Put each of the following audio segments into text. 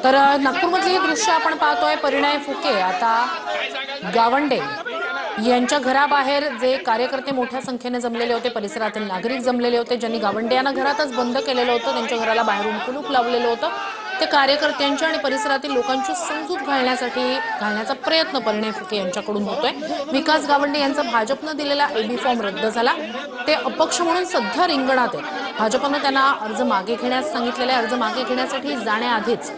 तर नागपूरमधले हे दृश्य आपण पाहतोय. परिणय फुके आता गावंडे यांच्या घराबाहेर जे कार्यकर्ते मोठ्या संख्येने जमलेले होते, परिसरातील नागरिक जमलेले होते, ज्यांनी गावंडे यांना घरातच बंद केलेलं होतं, त्यांच्या घराला बाहेरून कुलूप लावलेलं होतं, ते कार्यकर्त्यांच्या आणि परिसरातील लोकांची समजूत घालण्याचा प्रयत्न परिणय फुके यांच्याकडून होतोय. विकास गावंडे यांचा भाजपनं दिलेला एबी फॉर्म रद्द झाला. ते अपक्ष म्हणून सध्या रिंगणात आहेत. भाजपनं त्यांना अर्ज मागे घेण्यास सांगितलेले. अर्ज मागे घेण्यासाठी जाण्याआधीच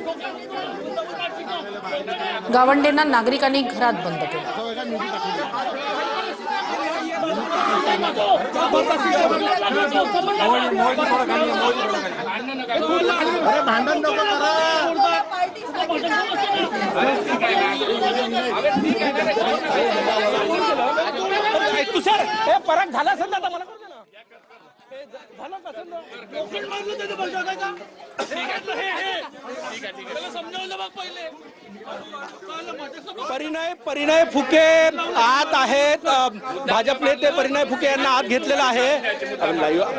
गावंडेंना नागरिकांनी घरात बंद केलं. भांडण नको तुषार हे परत झाला असेल ना, मला झालं परिणय फुके आत आहेत. भाजप नेते परिणय फुके यांना आत घेतलेला आहे.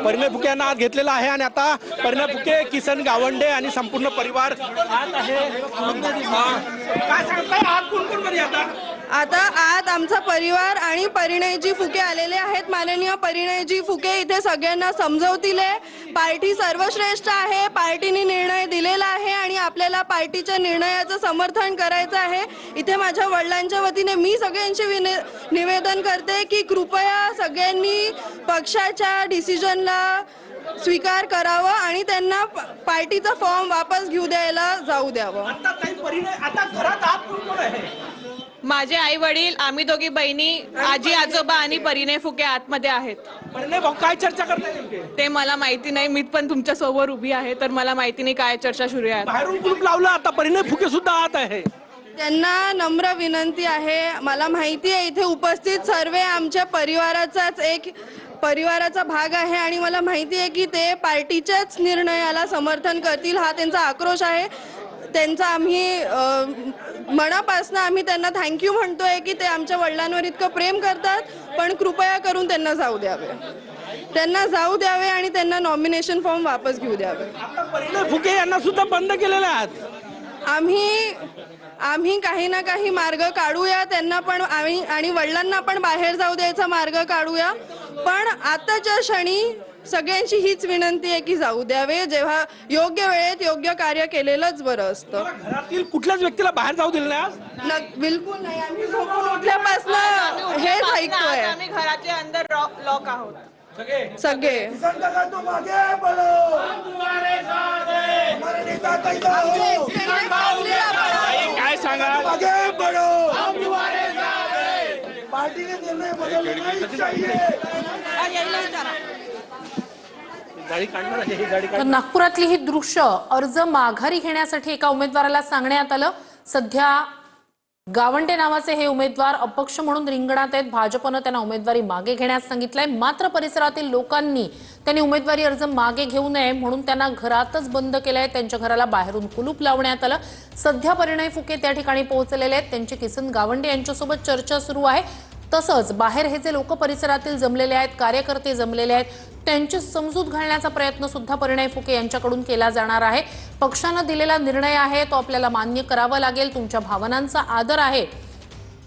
परिणय फुके यांना आत घेतलेला आहे आणि आता परिणय फुके, किसन गावंडे आणि संपूर्ण परिवार आत आहे. काय सांगताय, आत कोण कोण बरी आता आत आमचा परिवार आणि परिणयजी फुके आलेले आहेत. माननीय परिणयजी फुके इथे सगळ्यांना समजवतील. पार्टी सर्वश्रेष्ठ आहे, पार्टीने निर्णय दिलेला आहे आणि आपल्याला पार्टीच्या निर्णयाचं समर्थन करायचं आहे. इथे माझ्या वडिलांच्या वतीने मी सगळ्यांचे निवेदन करते की कृपया सगळ्यांनी पक्षाच्या डिसिजनला स्वीकार करावा आणि त्यांना पार्टीचा फॉर्म वापस घेऊ द्यायला जाऊ द्यावं. आता घरात आत कोण कोण आहे? माझे आई वडील, आम्ही दोघी बहिणी, आजी आजोबा आणि परिणय फुके आतमध्ये आहेत. परिणय भाऊ काय चर्चा करताय नेमके? ते मला माहिती नाही. मी पण तुमच्या सोबत उभी आहे, तर मला माहिती नाही काय चर्चा सुरू आहे. बाहेरून कुलूप लावलं, आता परिणय फुके सुद्धा आत आहे. त्यांना नम्र विनंती आहे. मला माहिती आहे इथे उपस्थित सर्व आमच्या परिवाराचा भाग आहे आणि मला माहिती आहे की ते पार्टीच्याच निर्णयाला समर्थन करतील. हा त्यांचा आक्रोश आहे. त्यांचा आम्ही मनापासून आम्ही त्यांना थँक्यू म्हणतोय की ते आमच्या वडिलांवर इतकं प्रेम करतात. पण कृपया करून त्यांना जाऊ द्यावे आणि त्यांना नॉमिनेशन फॉर्म वापस घेऊ द्यावे. आता परिणय फुके यांना सुद्धा बंद केलेले आहेत. आम्ही काही ना काही मार्ग काढूया. त्यांना पण आम्ही आणि वडिलांना पण बाहेर जाऊ द्यायचा मार्ग काढूया. पण आताच्या क्षणी सगळ्यांची हीच विनंती आहे की जाऊ द्यावे. जेव्हा योग्य वेळेत योग्य कार्य केलेलंच बरं असतं. घरातील कुठल्याच व्यक्तीला बाहेर जाऊ दिलं नाही? बिलकुल नाही. आम्ही झोपून उठल्यापासून हेच ऐकतोय. आम्ही घराच्या अंदर लॉक आहोत सगळे. काय सांगा? तर नागपुरातली ही दृश्य अर्ज माघारी घेण्यासाठी एका उमेदवाराला सांगण्यात आलं. सध्या गावंडे नावाचे हे उमेदवार अपक्ष म्हणून रिंगणात आहेत. भाजपनं त्यांना उमेदवारी मागे घेण्यास सांगितलंय. मात्र परिसरातील लोकांनी त्यांनी उमेदवारी अर्ज मागे घेऊ नये म्हणून त्यांना घरातच बंद केलंय. त्यांच्या घराला बाहेरून कुलूप लावण्यात आलं. सध्या परिणय फुके त्या ठिकाणी पोहोचलेले आहेत. त्यांची किसन गावंडे यांच्यासोबत चर्चा सुरू आहे. तसंच बाहेर हे जे लोक परिसरातील जमलेले आहेत, कार्यकर्ते जमलेले आहेत, त्यांची समजूत घालण्याचा प्रयत्न सुद्धा परिणय फुके यांच्याकडून केला जाणार आहे. पक्षानं दिलेला निर्णय आहे तो आपल्याला मान्य करावा लागेल. तुमच्या भावनांचा आदर आहे,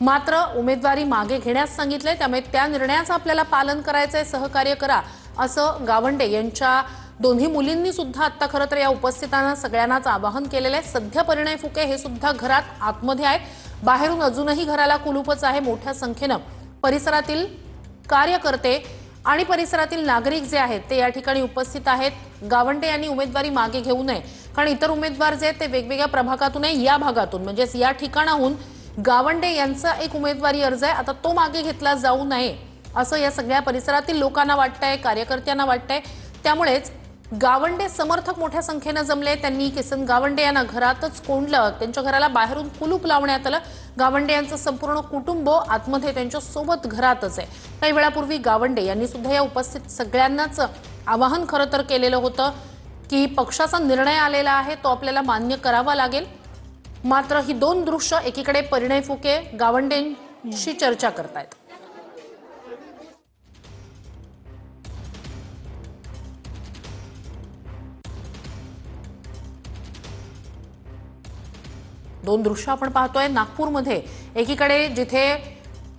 मात्र उमेदवारी मागे घेण्यास सांगितलंय, त्यामुळे त्या निर्णयाचं आपल्याला पालन करायचंय. सहकार्य करा असं गावंडे यांच्या दोन्ही मुलींनी सुद्धा आता खरं तर या उपस्थितांना सगळ्यांनाच आवाहन केलेलं आहे. सध्या परिणय फुके हे सुद्धा घरात आतमध्ये आहेत. बाहेरून अजूनही घराला कुलूपच आहे. मोठ्या संख्येनं परिसरातील कार्यकर्ते आणि परिसरातील नागरिक जे आहेत ते या ठिकाणी उपस्थित आहेत. गावंडे यांनी उमेदवारी मागे घेऊ नये, कारण इतर उमेदवार जे आहेत ते वेगवेगळ्या प्रभागातून आहे. या भागातून म्हणजेच या ठिकाणाहून गावंडे यांचा एक उमेदवारी अर्ज आहे, आता तो मागे घेतला जाऊ नये असं या सगळ्या परिसरातील लोकांना वाटतंय, कार्यकर्त्यांना वाटतंय. त्यामुळेच गावंडे समर्थक मोठ्या संख्येने जमले. त्यांनी किसन गावंडे यांना घरातच कोंडलं. त्यांच्या घराला बाहेरून कुलूप लावण्यात आलं. गावंडे यांचं संपूर्ण कुटुंब आतमध्ये त्यांच्या सोबत घरातच आहे. काही वेळापूर्वी गावंडे यांनी सुद्धा या उपस्थित सगळ्यांनाच आवाहन खरं तर केलेलं होतं की पक्षाचा निर्णय आलेला आहे तो आपल्याला मान्य करावा लागेल. मात्र ही दोन दृश्य, एकीकडे परिणय फुके गावंडेंशी चर्चा करतायत. दोन दृश्य आपण पाहतोय नागपूरमध्ये। एकीकडे जिथे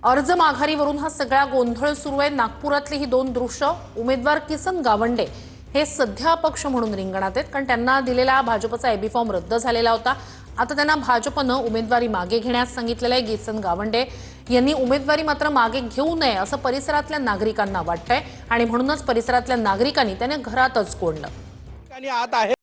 अर्ज माघारीवरून हा सगळा गोंधळ सुरू आहे, नागपुरातली ही दोन दृश्य। उमेदवार किसन गावंडे हे सध्या अपक्ष म्हणून रिंगणात आहेत, कारण त्यांना दिलेला भाजपचा एबी फॉर्म रद्द झालेला होता। आता त्यांना भाजपनं उमेदवारी मागे घेण्यास सांगितलेलं आहे। किसन गावंडे यांनी उमेदवारी मात्र मागे घेऊ नये असं परिसरातल्या नागरिकांना वाटतंय आणि म्हणूनच परिसरातल्या नागरिकांनी त्यांना घरातच कोंडलं। आत आहे